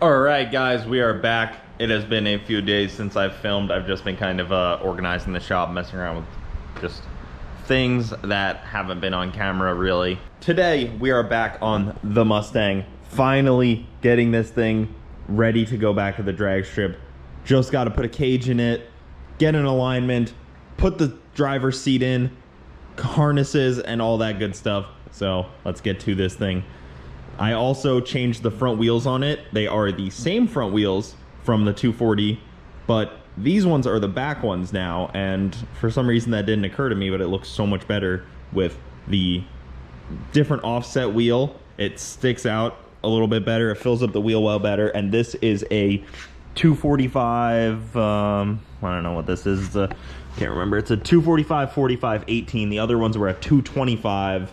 Alright guys, we are back. It has been a few days since I've filmed. I've just been kind of organizing the shop, messing around with just things that haven't been on camera really. Today we are back on the Mustang, finally getting this thing ready to go back to the drag strip. Just got to put a cage in it, get an alignment, put the driver's seat in, harnesses and all that good stuff. So let's get to this thing. I also changed the front wheels on it. They are the same front wheels from the 240, but these ones are the back ones now, and for some reason that didn't occur to me, but it looks so much better with the different offset wheel. It sticks out a little bit better, it fills up the wheel well better, and this is a 245, I don't know what this is, can't remember. It's a 245, 45, 18. The other ones were a 225,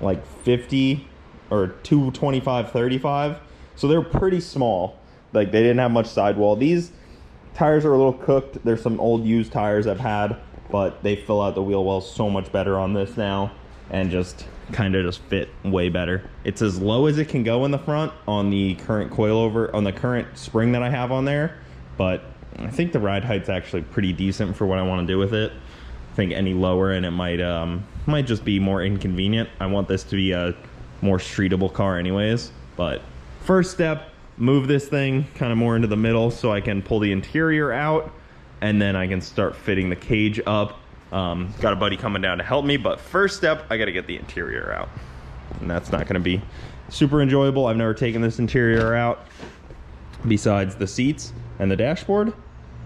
like 50, or 225, 35. So they're pretty small. Like, they didn't have much sidewall. These tires are a little cooked. There's some old used tires I've had, but they fill out the wheel well so much better on this now, and just kind of just fit way better. It's as low as it can go in the front on the current coilover, on the current spring that I have on there, but I think the ride height's actually pretty decent for what I want to do with it. I think any lower and it might just be more inconvenient. I want this to be a more streetable car anyways. But first step, move this thing kind of more into the middle so I can pull the interior out, and then I can start fitting the cage up. Got a buddy coming down to help me, but first step, I got to get the interior out, and that's not going to be super enjoyable. I've never taken this interior out besides the seats and the dashboard,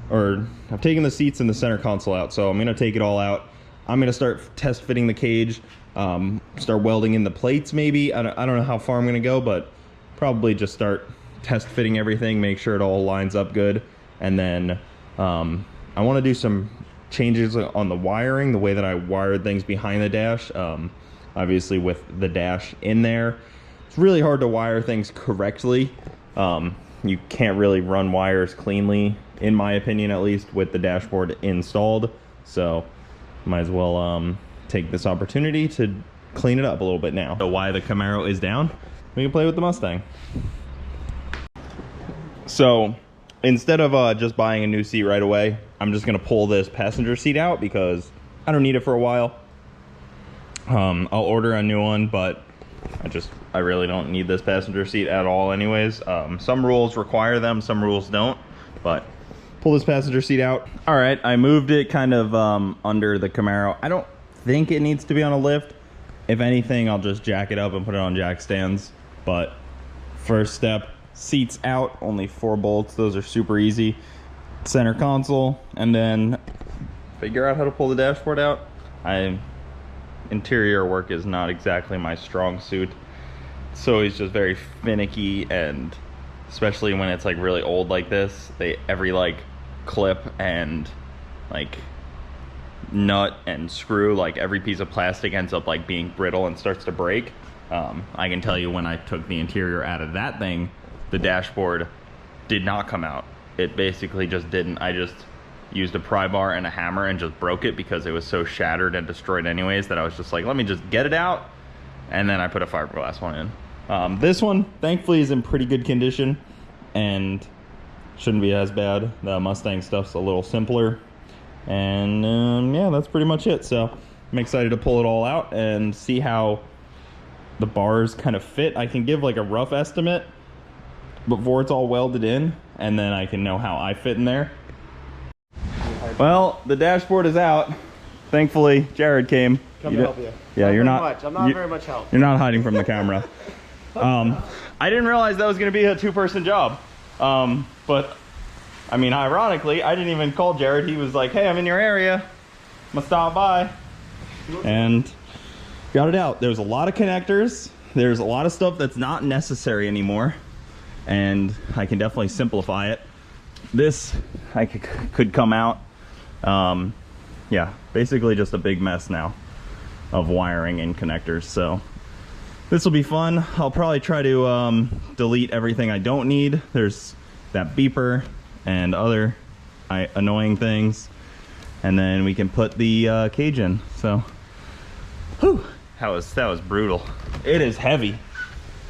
or I've taken the seats and the center console out, so I'm going to take it all out. I'm going to start test fitting the cage, start welding in the plates maybe. I don't know how far I'm going to go, but probably just start test fitting everything, make sure it all lines up good. And then I want to do some changes on the wiring, the way that I wired things behind the dash. Obviously with the dash in there, it's really hard to wire things correctly. You can't really run wires cleanly, in my opinion at least, with the dashboard installed. So might as well take this opportunity to clean it up a little bit now. So why the Camaro is down, we can play with the Mustang. So instead of just buying a new seat right away, I'm just gonna pull this passenger seat out because I don't need it for a while. I'll order a new one, but I really don't need this passenger seat at all anyways. Some rules require them, some rules don't, but pull this passenger seat out. All right, I moved it kind of under the Camaro. I don't think it needs to be on a lift. If anything, I'll just jack it up and put it on jack stands. But first step, seats out, only 4 bolts. Those are super easy. Center console, and then figure out how to pull the dashboard out. Interior work is not exactly my strong suit. So it's just very finicky, and especially when it's like really old like this, every like clip and like nut and screw, like every piece of plastic ends up like being brittle and starts to break. I can tell you when I took the interior out of that thing, the dashboard did not come out. It basically just didn't. I just used a pry bar and a hammer and just broke it because it was so shattered and destroyed anyways that I was just like, let me just get it out, and then I put a fiberglass one in. This one thankfully is in pretty good condition and shouldn't be as bad. The Mustang stuff's a little simpler, and yeah, that's pretty much it. So I'm excited to pull it all out and see how the bars kind of fit. I can give like a rough estimate before it's all welded in, and then I can know how I fit in there. Well, the dashboard is out. Thankfully, Jared came. Come to help you. Yeah, I'm not very much help. You're not hiding from the camera. I didn't realize that was going to be a 2-person job. But, I mean, ironically, I didn't even call Jared. He was like, hey, I'm in your area. I'm going to stop by. And got it out. There's a lot of connectors. There's a lot of stuff that's not necessary anymore, and I can definitely simplify it. This I could come out. Yeah, basically just a big mess now of wiring and connectors. So this will be fun. I'll probably try to delete everything I don't need. There's that beeper and other annoying things, and then we can put the cage in. So whew, that was brutal. It is heavy.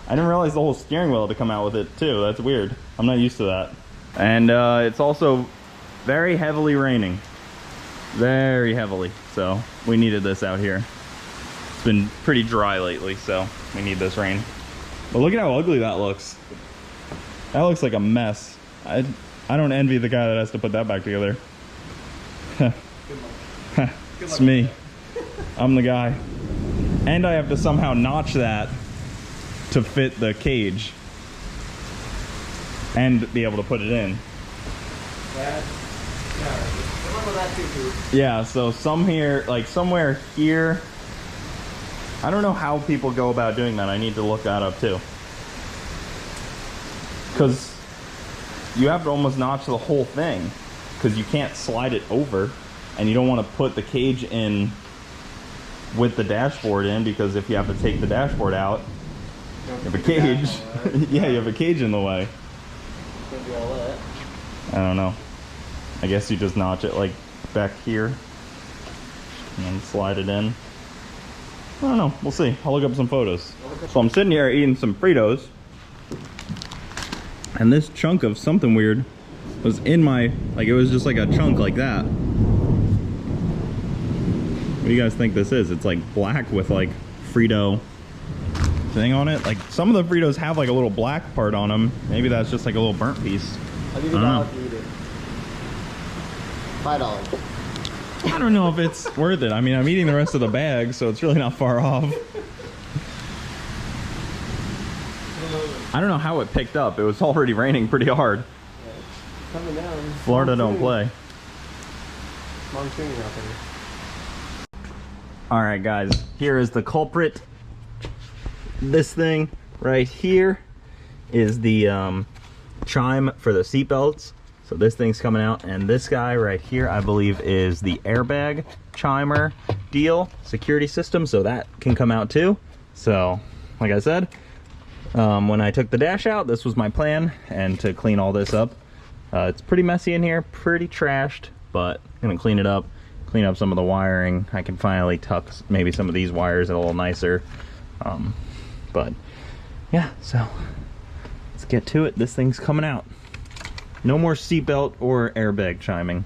I didn't realize the whole steering wheel had to come out with it too. That's weird. I'm not used to that. And it's also very heavily raining. Very heavily. So we needed this out here. It's been pretty dry lately, so we need this rain. But look at how ugly that looks. That looks like a mess. I don't envy the guy that has to put that back together. It's me. I'm the guy. And I have to somehow notch that to fit the cage and be able to put it in. Yeah, so somewhere here, I don't know how people go about doing that. I need to look that up too. Because you have to almost notch the whole thing because you can't slide it over, and you don't want to put the cage in with the dashboard in, because if you have to take the dashboard out, you have a cage. Yeah, you have a cage in the way. I don't know. I guess you just notch it like back here and then slide it in. I don't know. We'll see. I'll look up some photos. So I'm sitting here eating some Fritos, and this chunk of something weird was in my, like, it was just like a chunk like that. What do you guys think this is? It's like black with like Frito thing on it. Like some of the Fritos have like a little black part on them. Maybe that's just like a little burnt piece. I'll give you $1 to eat it. $5. I don't know if it's worth it. I mean, I'm eating the rest of the bag, so it's really not far off. I don't know how it picked up. It was already raining pretty hard. Yeah, it's coming down. Florida don't play. Monsoon out there. All right, guys, here is the culprit. This thing right here is the chime for the seat belts. So this thing's coming out, and this guy right here, I believe, is the airbag chimer deal, security system, so that can come out too. So, like I said, when I took the dash out, this was my plan, and to clean all this up. It's pretty messy in here, pretty trashed, but I'm gonna clean it up, clean up some of the wiring. I can finally tuck maybe some of these wires a little nicer. But yeah, so let's get to it. This thing's coming out. No more seatbelt or airbag chiming.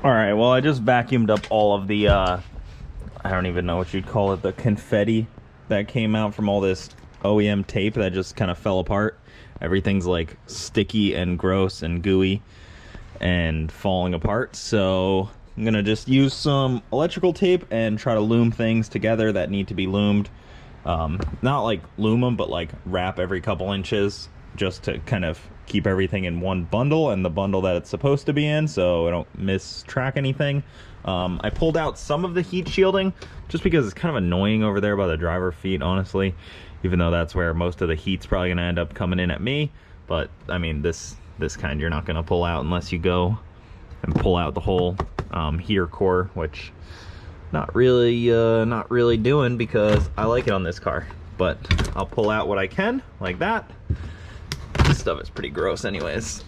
All right, well, I just vacuumed up all of the, I don't even know what you'd call it, the confetti that came out from all this OEM tape that just kind of fell apart. Everything's like sticky and gross and gooey and falling apart. So I'm gonna just use some electrical tape and try to loom things together that need to be loomed. Not like loom them, but like wrap every couple inches, just to kind of keep everything in one bundle and the bundle that it's supposed to be in, so I don't mistrack anything. I pulled out some of the heat shielding just because it's kind of annoying over there by the driver feet, honestly, even though that's where most of the heat's probably gonna end up coming in at me. But I mean, this kind you're not gonna pull out unless you go and pull out the whole heater core, which not really doing, because I like it on this car. But I'll pull out what I can, like that. This stuff is pretty gross anyways.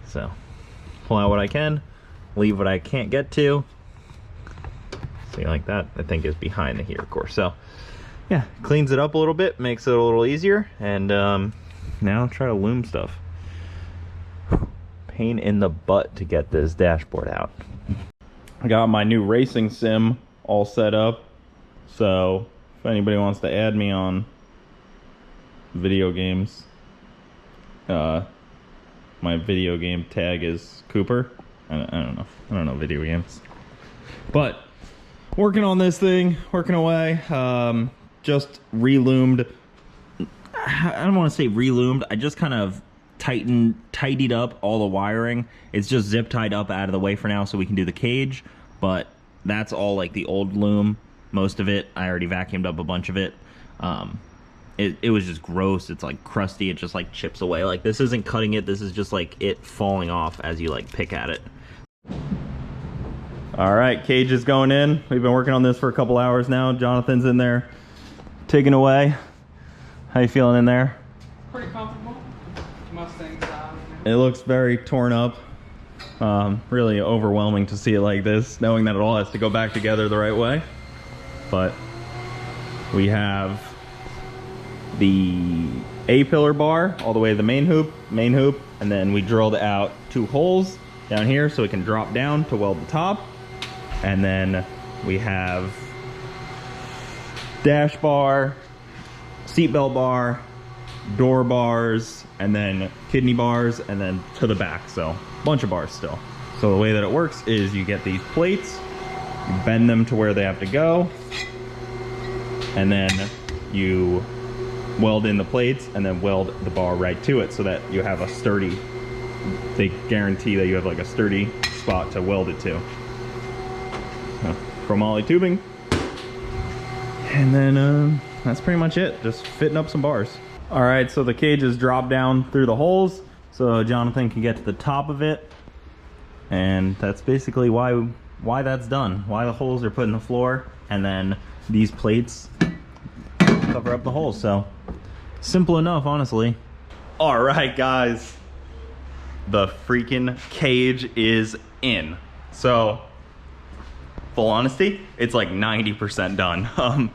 So, pull out what I can, leave what I can't get to. See, like that, I think, is behind the heater core. So, yeah, cleans it up a little bit, makes it a little easier, and now try to loom stuff. Pain in the butt to get this dashboard out. I got my new racing sim all set up, so if anybody wants to add me on video games, my video game tag is Cooper. I don't know video games, but working on this thing, working away. Just reloomed. I don't want to say reloomed. I just kind of tidied up all the wiring. It's just zip tied up out of the way for now so we can do the cage, but that's all like the old loom. Most of it, I already vacuumed up a bunch of it. It was just gross. It's like crusty. It just like chips away. Like, this isn't cutting it. This is just like it falling off as you like pick at it. All right, cage is going in. We've been working on this for a couple hours now. Jonathan's in there taking away. How you feeling in there? Pretty comfortable. Mustang's out. It looks very torn up. Really overwhelming to see it like this, knowing that it all has to go back together the right way. But we have the A-pillar bar all the way to the main hoop, and then we drilled out 2 holes down here so it can drop down to weld the top. And then we have dash bar, seatbelt bar, door bars, and then kidney bars, and then to the back, so a bunch of bars still. So the way that it works is you get these plates, you bend them to where they have to go, and then you weld in the plates and then weld the bar right to it so that you have a sturdy, they guarantee that you have like a sturdy spot to weld it to. So, chromoly tubing. And then that's pretty much it, just fitting up some bars. All right, so the cage is dropped down through the holes so Jonathan can get to the top of it. And that's basically why that's done, why the holes are put in the floor, and then these plates cover up the holes. So simple enough, honestly. All right, guys, the freaking cage is in. So full honesty, it's like 90% done.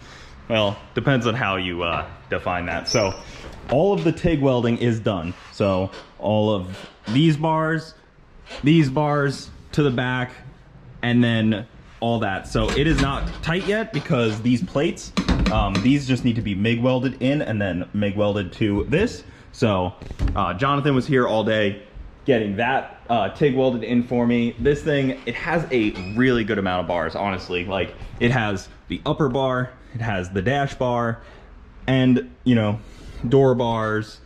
Well, depends on how you define that. So all of the TIG welding is done. So all of these bars to the back, and then all that. So it is not tight yet because these plates, these just need to be MIG welded in and then MIG welded to this. So Jonathan was here all day getting that TIG welded in for me. This thing, it has a really good amount of bars, honestly. Like, it has the upper bar, it has the dash bar, and, you know, door bars,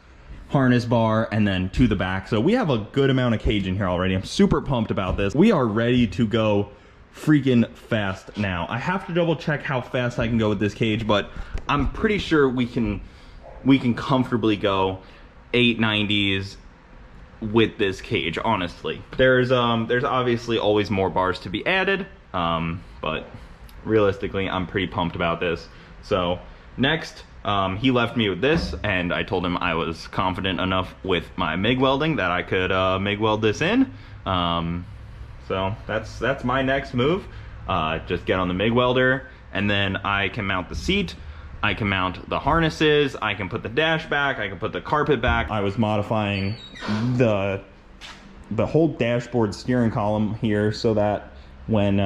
harness bar, and then to the back. So we have a good amount of cage in here already. I'm super pumped about this. We are ready to go freaking fast now. I have to double check how fast I can go with this cage, but I'm pretty sure we can comfortably go 890s with this cage, honestly. There's obviously always more bars to be added, but realistically, I'm pretty pumped about this. So next, he left me with this, and I told him I was confident enough with my MIG welding that I could MIG weld this in. So that's my next move. Just get on the MIG welder, and then I can mount the seat, I can mount the harnesses, I can put the dash back, I can put the carpet back. I was modifying the whole dashboard steering column here so that when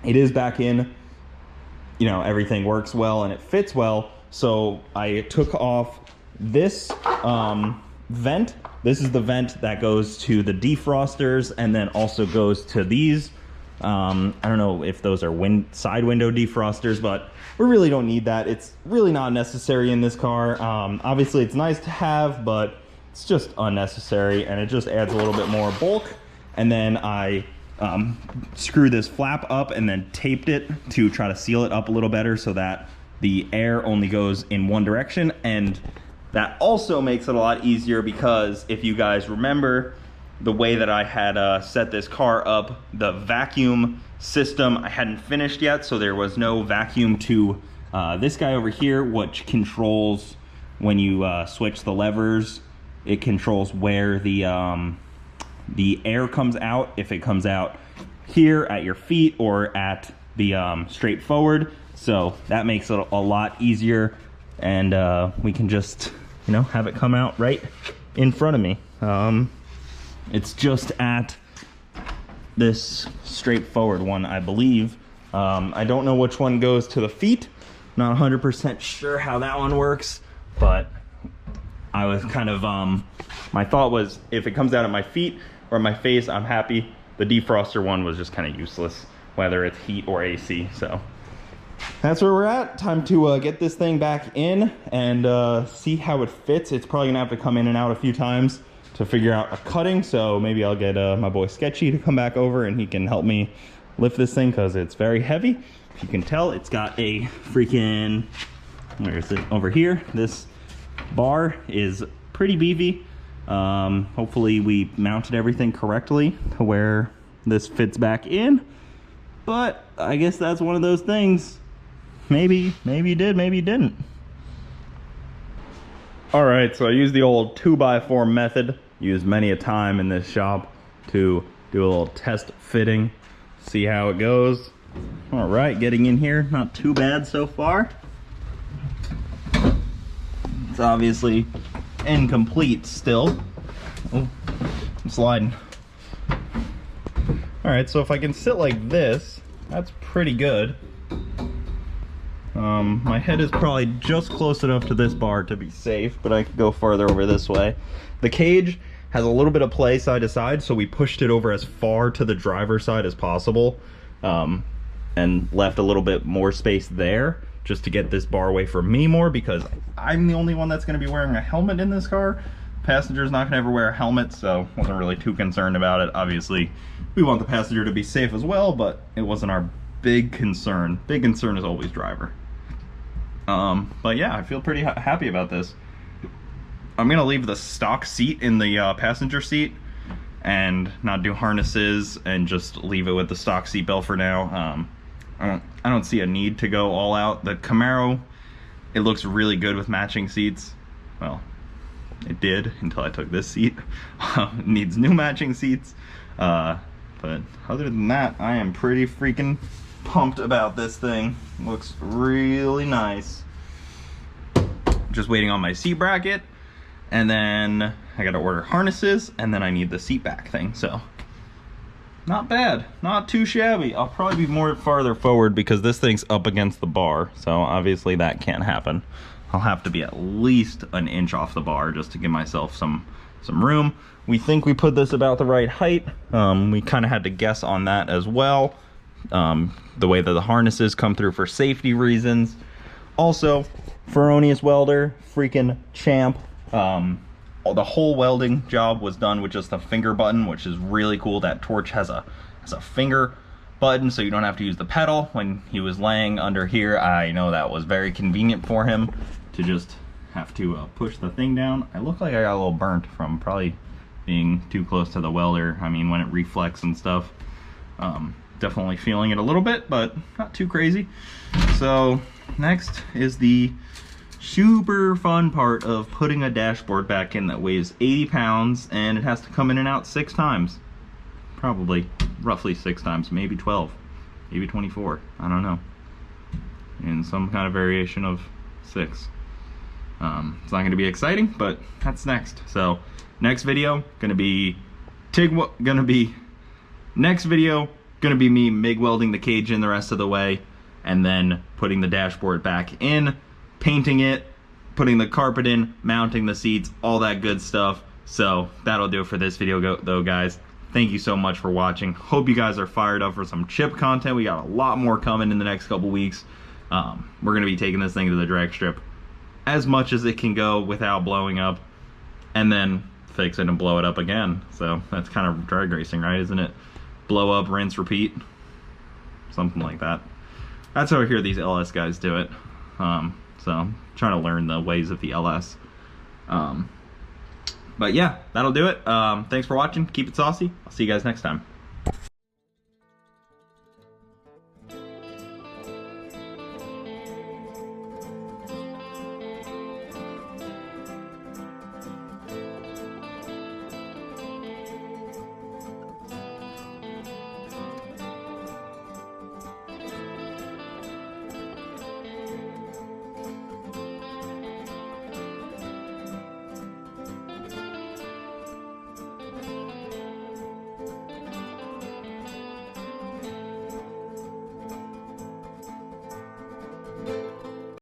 it is back in, you know, everything works well and it fits well. So I took off this vent. This is the vent that goes to the defrosters and then also goes to these. I don't know if those are side window defrosters, but we really don't need that. It's really not necessary in this car. Obviously it's nice to have, but it's just unnecessary, and it just adds a little bit more bulk. And then I screwed this flap up and then taped it to try to seal it up a little better so that the air only goes in one direction. And that also makes it a lot easier because if you guys remember the way that I had set this car up, the vacuum system I hadn't finished yet, so there was no vacuum to this guy over here, which controls when you switch the levers. It controls where the air comes out, if it comes out here at your feet or at the straight forward. So that makes it a lot easier, and we can just, you know, have it come out right in front of me. It's just at this straightforward one, I believe. I don't know which one goes to the feet. Not 100% sure how that one works, but I was kind of, my thought was if it comes out at my feet or my face, I'm happy. The defroster one was just kind of useless, whether it's heat or AC. So that's where we're at. Time to get this thing back in and see how it fits. It's probably gonna have to come in and out a few times to figure out a cutting, so maybe I'll get my boy Sketchy to come back over and he can help me lift this thing because it's very heavy. If you can tell, it's got a freaking, where is it? Over here. This bar is pretty beefy. Hopefully we mounted everything correctly to where this fits back in, but I guess that's one of those things. Maybe you did, maybe you didn't. All right, so I used the old 2x4 method, used many a time in this shop to do a little test fitting, see how it goes. All right, getting in here, not too bad so far. It's obviously incomplete still. Oh, I'm sliding. All right, so if I can sit like this, that's pretty good. My head is probably just close enough to this bar to be safe, but I could go farther over this way. The cage has a little bit of play side to side, so we pushed it over as far to the driver's side as possible, and left a little bit more space there just to get this bar away from me more, because I'm the only one that's going to be wearing a helmet in this car. Passenger's not going to ever wear a helmet, so wasn't really too concerned about it. Obviously, we want the passenger to be safe as well, but it wasn't our big concern. Big concern is always driver. But yeah, I feel pretty happy about this. I'm going to leave the stock seat in the passenger seat and not do harnesses and just leave it with the stock seat belt for now. I don't see a need to go all out. The Camaro, it looks really good with matching seats. Well, it did until I took this seat. It needs new matching seats. But other than that, I am pretty freaking pumped about this thing. Looks really nice. Just waiting on my seat bracket, and then I gotta order harnesses, and then I need the seat back thing. So not bad, not too shabby. I'll probably be more farther forward because this thing's up against the bar, so obviously that can't happen. I'll have to be at least an inch off the bar just to give myself some room. We think we put this about the right height. We kind of had to guess on that as well. The way that the harnesses come through for safety reasons. Also, Feronius welder, freaking champ. The whole welding job was done with just a finger button, which is really cool. That torch has a finger button, so you don't have to use the pedal. When he was laying under here, I know that was very convenient for him to just have to push the thing down. I look like I got a little burnt from probably being too close to the welder. I mean, when it reflects and stuff. Definitely feeling it a little bit, but not too crazy. So next is the super fun part of putting a dashboard back in that weighs 80 pounds, and it has to come in and out 6 times. Probably, roughly 6 times, maybe 12, maybe 24, I don't know. In some kind of variation of 6. It's not going to be exciting, but that's next. So next video gonna be me MIG welding the cage in the rest of the way, and then putting the dashboard back in, painting it, putting the carpet in, mounting the seats, all that good stuff. So that'll do it for this video though, guys. Thank you so much for watching. Hope you guys are fired up for some chip content. We got a lot more coming in the next couple weeks. We're gonna be taking this thing to the drag strip as much as it can go without blowing up, and then fix it and blow it up again. So that's kind of drag racing, right? Isn't it? Blow up, rinse, repeat. Something like that. That's how I hear these LS guys do it. So I'm trying to learn the ways of the LS. But yeah, that'll do it. Thanks for watching. Keep it saucy. I'll see you guys next time.